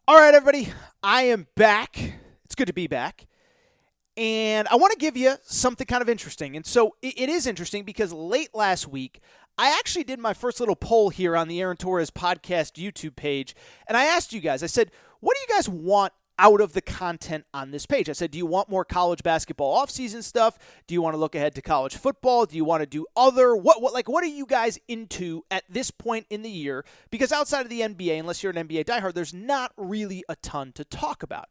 All right, everybody, I am back. It's good to be back. And I want to give you something kind of interesting. And so it is interesting because late last week, I actually did my first little poll here on the Aaron Torres podcast YouTube page. And I asked you guys, I said, what do you guys want out of the content on this page? I said, do you want more college basketball offseason stuff? Do you want to look ahead to college football? Do you want to do other? What are you guys into at this point in the year? Because outside of the NBA, unless you're an NBA diehard, there's not really a ton to talk about.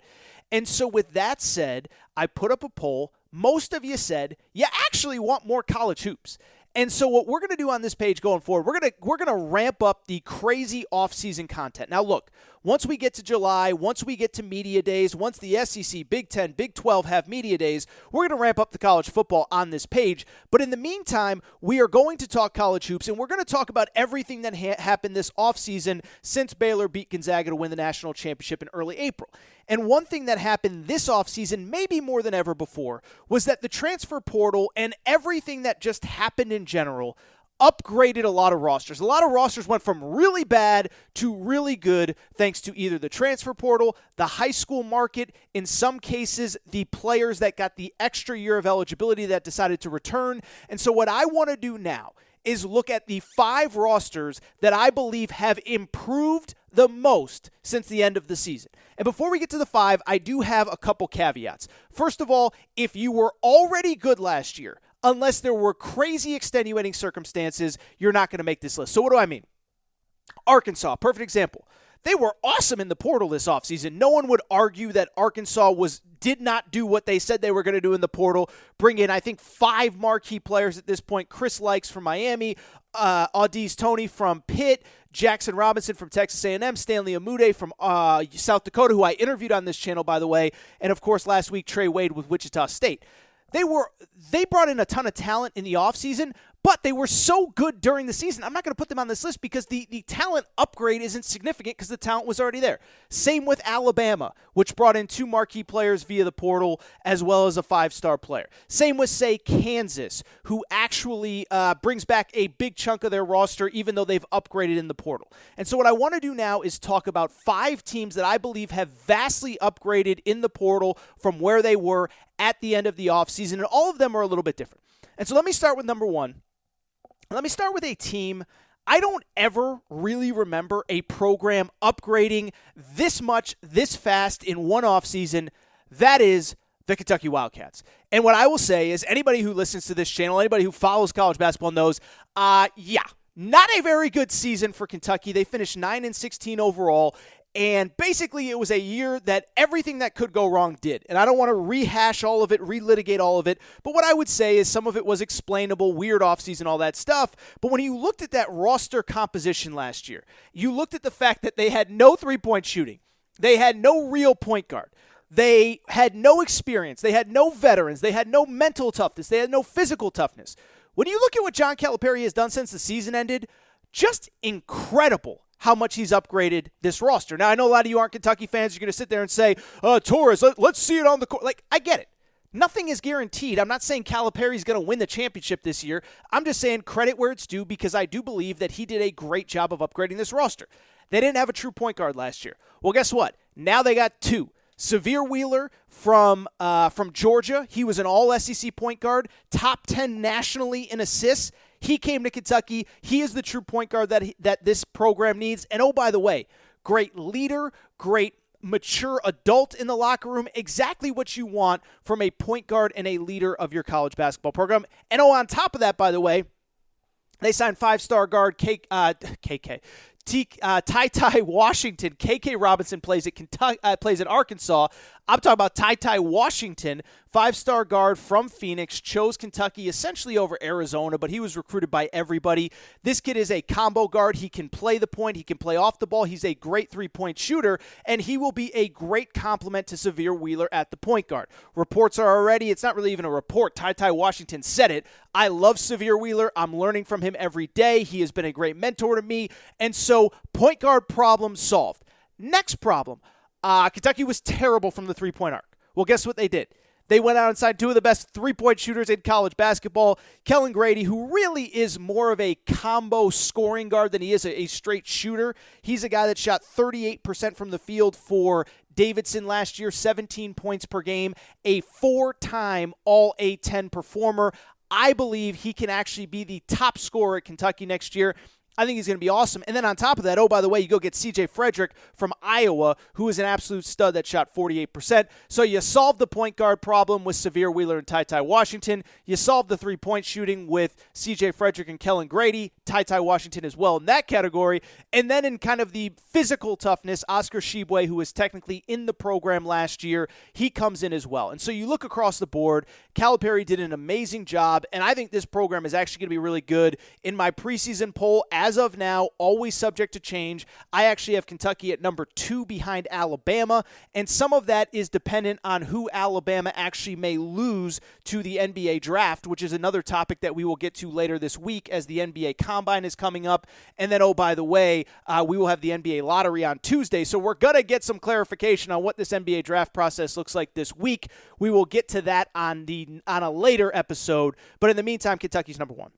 And so with that said, I put up a poll. Most of you said you actually want more college hoops. And so what we're going to do on this page going forward, we're going to ramp up the crazy off-season content. Now look, once we get to July, once we get to media days, once the SEC, Big 10, Big 12 have media days, we're going to ramp up the college football on this page. But in the meantime, we are going to talk college hoops, and we're going to talk about everything that happened this offseason since Baylor beat Gonzaga to win the national championship in early April. And one thing that happened this offseason, maybe more than ever before, was that the transfer portal and everything that just happened in general upgraded a lot of rosters. A lot of rosters went from really bad to really good thanks to either the transfer portal, the high school market, in some cases, the players that got the extra year of eligibility that decided to return. And so what I want to do now is look at the 5 rosters that I believe have improved the most since the end of the season. And before we get to the 5, I do have a couple caveats. First of all, if you were already good last year, unless there were crazy extenuating circumstances, you're not going to make this list. So what do I mean? Arkansas, perfect example. They were awesome in the portal this offseason. No one would argue that Arkansas did not do what they said they were going to do in the portal. Bring in, I think, 5 marquee players at this point. Chris Likes from Miami, Audiz Toney from Pitt, Jackson Robinson from Texas A&M, Stanley Amude from South Dakota, who I interviewed on this channel, by the way, and, of course, last week, Trey Wade with Wichita State. They brought in a ton of talent in the offseason, but they were so good during the season. I'm not going to put them on this list because the talent upgrade isn't significant because the talent was already there. Same with Alabama, which brought in 2 marquee players via the portal as well as a 5-star player. Same with, say, Kansas, who actually brings back a big chunk of their roster even though they've upgraded in the portal. And so what I want to do now is talk about 5 teams that I believe have vastly upgraded in the portal from where they were at the end of the offseason, and all of them are a little bit different. And so let me start with number 1. Let me start with a team. I don't ever really remember a program upgrading this much, this fast in one offseason. That is the Kentucky Wildcats. And what I will say is anybody who listens to this channel, anybody who follows college basketball knows, not a very good season for Kentucky. They finished 9-16 overall. And basically, it was a year that everything that could go wrong did. And I don't want to rehash all of it, relitigate all of it. But what I would say is some of it was explainable, weird offseason, all that stuff. But when you looked at that roster composition last year, you looked at the fact that they had no three-point shooting. They had no real point guard. They had no experience. They had no veterans. They had no mental toughness. They had no physical toughness. When you look at what John Calipari has done since the season ended, just incredible how much he's upgraded this roster. Now, I know a lot of you aren't Kentucky fans. You're going to sit there and say, Torres, let's see it on the court. Like, I get it. Nothing is guaranteed. I'm not saying Calipari's going to win the championship this year. I'm just saying credit where it's due because I do believe that he did a great job of upgrading this roster. They didn't have a true point guard last year. Well, guess what? Now they got 2. Severe Wheeler from Georgia. He was an all-SEC point guard, top 10 nationally in assists. He came to Kentucky. He is the true point guard that this program needs. And oh, by the way, great leader, great mature adult in the locker room, exactly what you want from a point guard and a leader of your college basketball program. And oh, on top of that, by the way, they signed 5-star guard Ty Washington. KK Robinson plays at Arkansas. I'm talking about Ty Washington, 5-star guard from Phoenix, chose Kentucky essentially over Arizona, but he was recruited by everybody. This kid is a combo guard. He can play the point. He can play off the ball. He's a great 3-point shooter, and he will be a great complement to Severe Wheeler at the point guard. Reports are already, it's not really even a report. Ty Washington said it. I love Severe Wheeler. I'm learning from him every day. He has been a great mentor to me, and so point guard problem solved. Next problem. Kentucky was terrible from the 3-point arc. Well, guess what they did? They went out and signed two of the best three-point shooters in college basketball. Kellen Grady, who really is more of a combo scoring guard than he is a straight shooter. He's a guy that shot 38% from the field for Davidson last year, 17 points per game, a 4-time All-A-10 performer. I believe he can actually be the top scorer at Kentucky next year. I think he's going to be awesome. And then on top of that, oh, by the way, you go get C.J. Frederick from Iowa, who is an absolute stud that shot 48%. So you solved the point guard problem with Sahvir Wheeler and Ty Washington. You solved the three-point shooting with C.J. Frederick and Kellen Grady, Ty Washington as well in that category. And then in kind of the physical toughness, Oscar Tshiebwe, who was technically in the program last year, he comes in as well. And so you look across the board, Calipari did an amazing job, and I think this program is actually going to be really good. In my preseason poll, as of now, always subject to change, I actually have Kentucky at number 2 behind Alabama, and some of that is dependent on who Alabama actually may lose to the NBA draft, which is another topic that we will get to later this week as the NBA Combine is coming up. And then, oh, by the way, we will have the NBA Lottery on Tuesday, so we're going to get some clarification on what this NBA draft process looks like this week. We will get to that on a later episode, but in the meantime, Kentucky's number 1.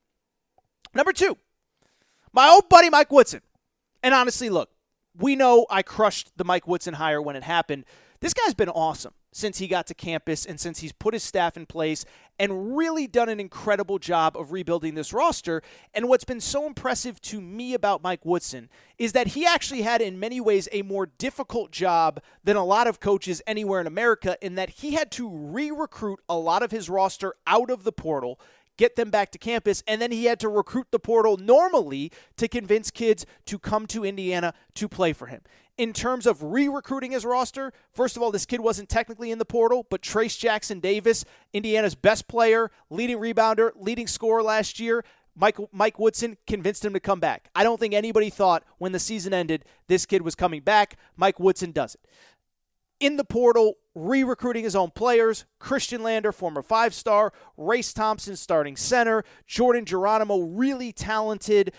Number 2. My old buddy Mike Woodson. And honestly, look, we know I crushed the Mike Woodson hire when it happened. This guy's been awesome since he got to campus and since he's put his staff in place and really done an incredible job of rebuilding this roster. And what's been so impressive to me about Mike Woodson is that he actually had in many ways a more difficult job than a lot of coaches anywhere in America, in that he had to re-recruit a lot of his roster out of the portal, get them back to campus, and then he had to recruit the portal normally to convince kids to come to Indiana to play for him. In terms of re-recruiting his roster, first of all, this kid wasn't technically in the portal, but Trace Jackson Davis, Indiana's best player, leading rebounder, leading scorer last year, Mike Woodson convinced him to come back. I don't think anybody thought when the season ended this kid was coming back. Mike Woodson does it. In the portal, re-recruiting his own players, Christian Lander, former 5-star, Race Thompson, starting center, Jordan Geronimo, really talented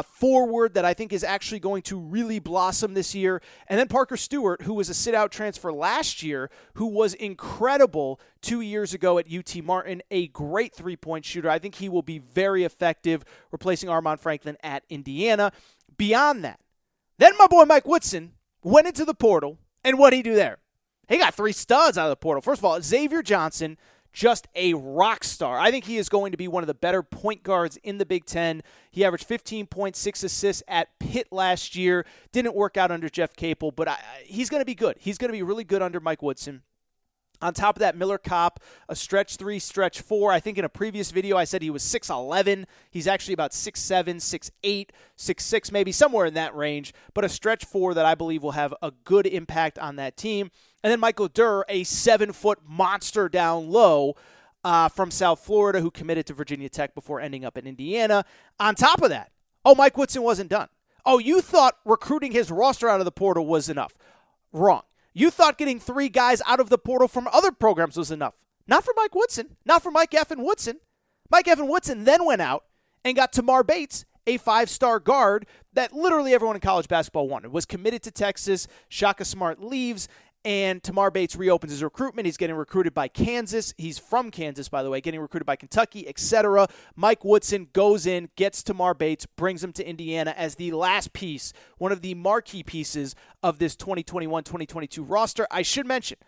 forward that I think is actually going to really blossom this year, and then Parker Stewart, who was a sit-out transfer last year, who was incredible 2 years ago at UT Martin, a great three-point shooter. I think he will be very effective replacing Armaan Franklin at Indiana. Beyond that, then my boy Mike Woodson went into the portal. And what did he do there? He got 3 studs out of the portal. First of all, Xavier Johnson, just a rock star. I think he is going to be one of the better point guards in the Big Ten. He averaged 15.6 assists at Pitt last year. Didn't work out under Jeff Capel, but he's going to be good. He's going to be really good under Mike Woodson. On top of that, Miller Kopp, a stretch 3, stretch 4. I think in a previous video I said he was 6'11". He's actually about 6'7", 6'8", 6'6", maybe somewhere in that range. But a stretch 4 that I believe will have a good impact on that team. And then Michael Durr, a 7-foot monster down low from South Florida who committed to Virginia Tech before ending up in Indiana. On top of that, Mike Woodson wasn't done. You thought recruiting his roster out of the portal was enough. Wrong. You thought getting 3 guys out of the portal from other programs was enough. Not for Mike Woodson. Not for Mike Evan Woodson. Mike Evan Woodson then went out and got Tamar Bates, a 5-star guard that literally everyone in college basketball wanted. Was committed to Texas. Shaka Smart leaves, and Tamar Bates reopens his recruitment. He's getting recruited by Kansas. He's from Kansas, by the way, getting recruited by Kentucky, etc. Mike Woodson goes in, gets Tamar Bates, brings him to Indiana as the last piece, one of the marquee pieces of this 2021-2022 roster. I should mention,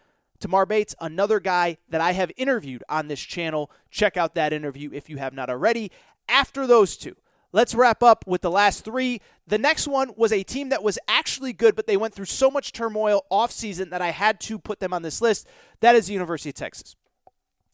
Tamar Bates, another guy that I have interviewed on this channel. Check out that interview if you have not already. After those 2, let's wrap up with the last 3. The next one was a team that was actually good, but they went through so much turmoil offseason that I had to put them on this list. That is the University of Texas.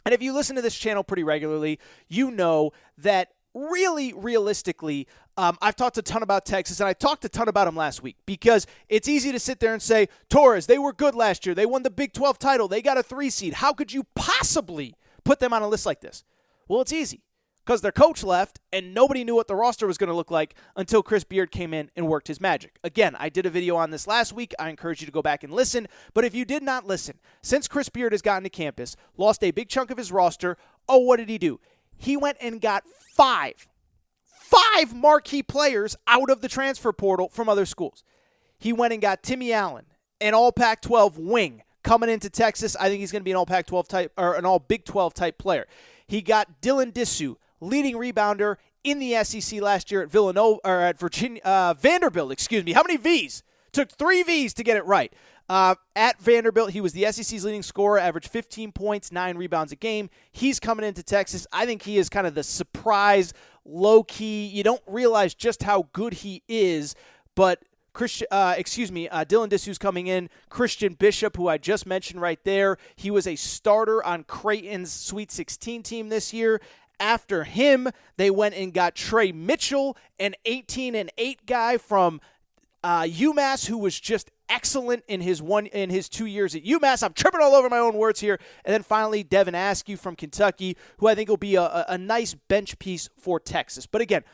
And if you listen to this channel pretty regularly, you know that really, realistically, I've talked a ton about Texas, and I talked a ton about them last week because it's easy to sit there and say, Torres, they were good last year. They won the Big 12 title. They got a 3 seed. How could you possibly put them on a list like this? Well, it's easy. Because their coach left, and nobody knew what the roster was going to look like until Chris Beard came in and worked his magic. Again, I did a video on this last week. I encourage you to go back and listen. But if you did not listen, since Chris Beard has gotten to campus, lost a big chunk of his roster, what did he do? He went and got 5 marquee players out of the transfer portal from other schools. He went and got Timmy Allen, an all Pac-12 wing, coming into Texas. I think he's going to be an all Pac-12 type or an all Big 12 type player. He got Dylan Disu, leading rebounder in the SEC last year at Villanova or at Vanderbilt. Excuse me. How many V's? Took 3 V's to get it right. At Vanderbilt, he was the SEC's leading scorer, averaged 15 points, 9 rebounds a game. He's coming into Texas. I think he is kind of the surprise, low-key. You don't realize just how good he is, but Dylan Disu's coming in. Christian Bishop, who I just mentioned right there, he was a starter on Creighton's Sweet 16 team this year. After him, they went and got Trey Mitchell, an 18-8 guy from UMass, who was just excellent in his 2 years at UMass. I'm tripping all over my own words here. And then finally, Devin Askew from Kentucky, who I think will be a nice bench piece for Texas. But again,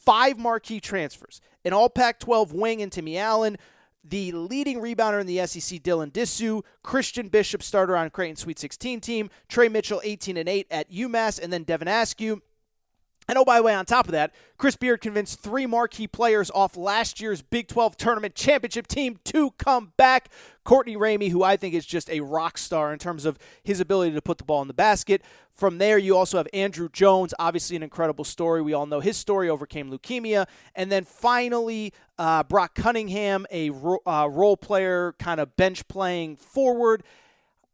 5 marquee transfers. An all Pac-12 wing in Timmy Allen, the leading rebounder in the SEC, Dylan Disu, Christian Bishop, starter on Creighton Sweet 16 team, Trey Mitchell, 18-8 at UMass, and then Devin Askew. And oh, by the way, on top of that, Chris Beard convinced 3 marquee players off last year's Big 12 tournament championship team to come back. Courtney Ramey, who I think is just a rock star in terms of his ability to put the ball in the basket. From there, you also have Andrew Jones, obviously an incredible story. We all know his story, overcame leukemia. And then finally, Brock Cunningham, a role player, kind of bench playing forward.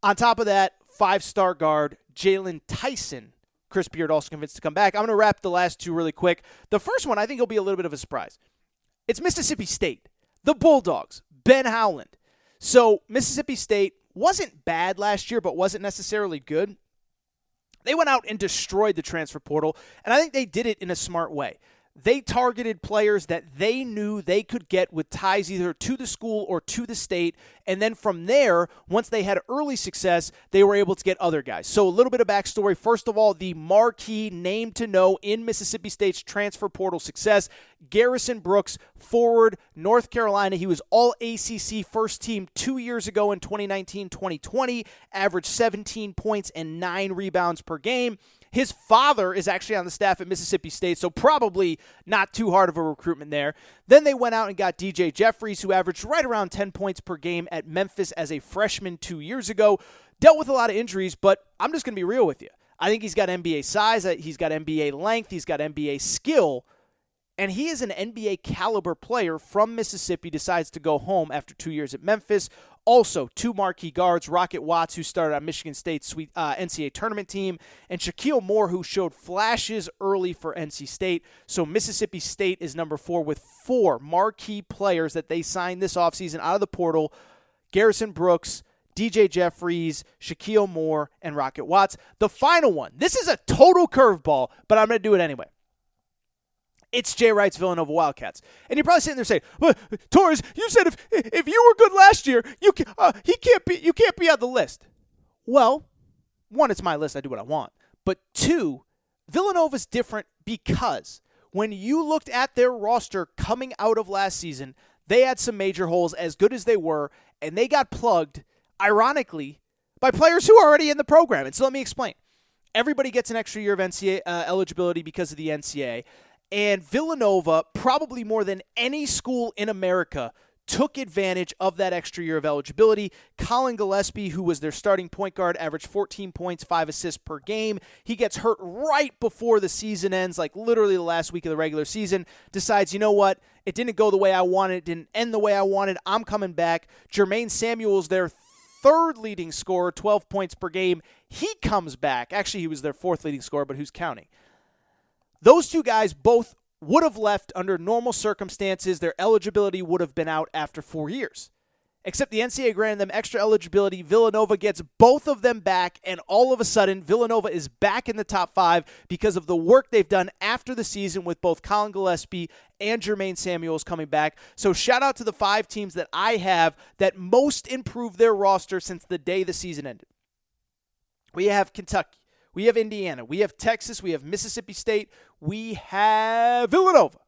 On top of that, 5-star guard Jalen Tyson, Chris Beard also convinced to come back. I'm going to wrap the last 2 really quick. The first one, I think, will be a little bit of a surprise. It's Mississippi State, the Bulldogs, Ben Howland. So Mississippi State wasn't bad last year, but wasn't necessarily good. They went out and destroyed the transfer portal, and I think they did it in a smart way. They targeted players that they knew they could get with ties either to the school or to the state. And then from there, once they had early success, they were able to get other guys. So a little bit of backstory. First of all, the marquee name to know in Mississippi State's transfer portal success, Garrison Brooks, forward, North Carolina. He was all ACC first team 2 years ago in 2019-2020, averaged 17 points and 9 rebounds per game. His father is actually on the staff at Mississippi State, so probably not too hard of a recruitment there. Then they went out and got DJ Jeffries, who averaged right around 10 points per game at Memphis as a freshman 2 years ago. Dealt with a lot of injuries, but I'm just going to be real with you. I think he's got NBA size, he's got NBA length, he's got NBA skill, and he is an NBA caliber player from Mississippi, decides to go home after 2 years at Memphis. Also, 2 marquee guards, Rocket Watts, who started on Michigan State's NCAA tournament team, and Shaquille Moore, who showed flashes early for NC State. So Mississippi State is number 4 with 4 marquee players that they signed this offseason out of the portal: Garrison Brooks, DJ Jeffries, Shaquille Moore, and Rocket Watts. The final one, this is a total curveball, but I'm going to do it anyway. It's Jay Wright's Villanova Wildcats. And you're probably sitting there saying, well, Torres, you said if you were good last year, you can't be on the list. Well, 1, it's my list. I do what I want. But 2, Villanova's different because when you looked at their roster coming out of last season, they had some major holes, as good as they were, and they got plugged, ironically, by players who are already in the program. And so let me explain. Everybody gets an extra year of NCAA eligibility because of the NCAA. And Villanova, probably more than any school in America, took advantage of that extra year of eligibility. Colin Gillespie, who was their starting point guard, averaged 14 points, 5 assists per game. He gets hurt right before the season ends, like literally the last week of the regular season, decides, you know what, it didn't go the way I wanted, it didn't end the way I wanted, I'm coming back. Jermaine Samuel's their 3rd leading scorer, 12 points per game. He comes back. Actually, he was their 4th leading scorer, but who's counting? Those 2 guys both would have left under normal circumstances. Their eligibility would have been out after 4 years. Except the NCAA granted them extra eligibility. Villanova gets both of them back, and all of a sudden, Villanova is back in the top 5 because of the work they've done after the season with both Colin Gillespie and Jermaine Samuels coming back. So shout out to the 5 teams that I have that most improved their roster since the day the season ended. We have Kentucky. We have Indiana. We have Texas. We have Mississippi State. We have Villanova.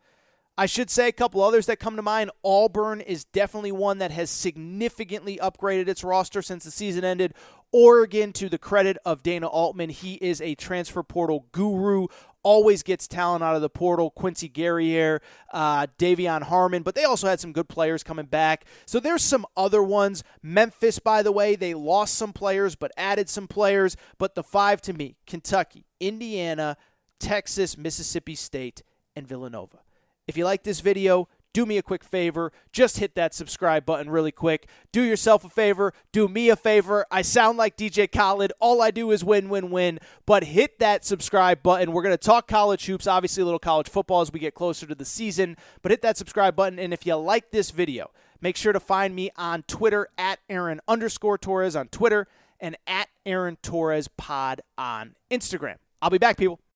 I should say a couple others that come to mind. Auburn is definitely one that has significantly upgraded its roster since the season ended. Oregon, to the credit of Dana Altman, he is a transfer portal guru. always gets talent out of the portal. Quincy Guerriere, Davion Harmon, but they also had some good players coming back. So there's some other ones. Memphis, by the way, they lost some players but added some players. But the 5 to me, Kentucky, Indiana, Texas, Mississippi State, and Villanova. If you like this video, do me a quick favor. Just hit that subscribe button really quick. Do yourself a favor. Do me a favor. I sound like DJ Khaled. All I do is win, win, win. But hit that subscribe button. We're going to talk college hoops, obviously a little college football as we get closer to the season. But hit that subscribe button. And if you like this video, make sure to find me on Twitter at Aaron_Torres on Twitter and at Aaron Torres Pod on Instagram. I'll be back, people.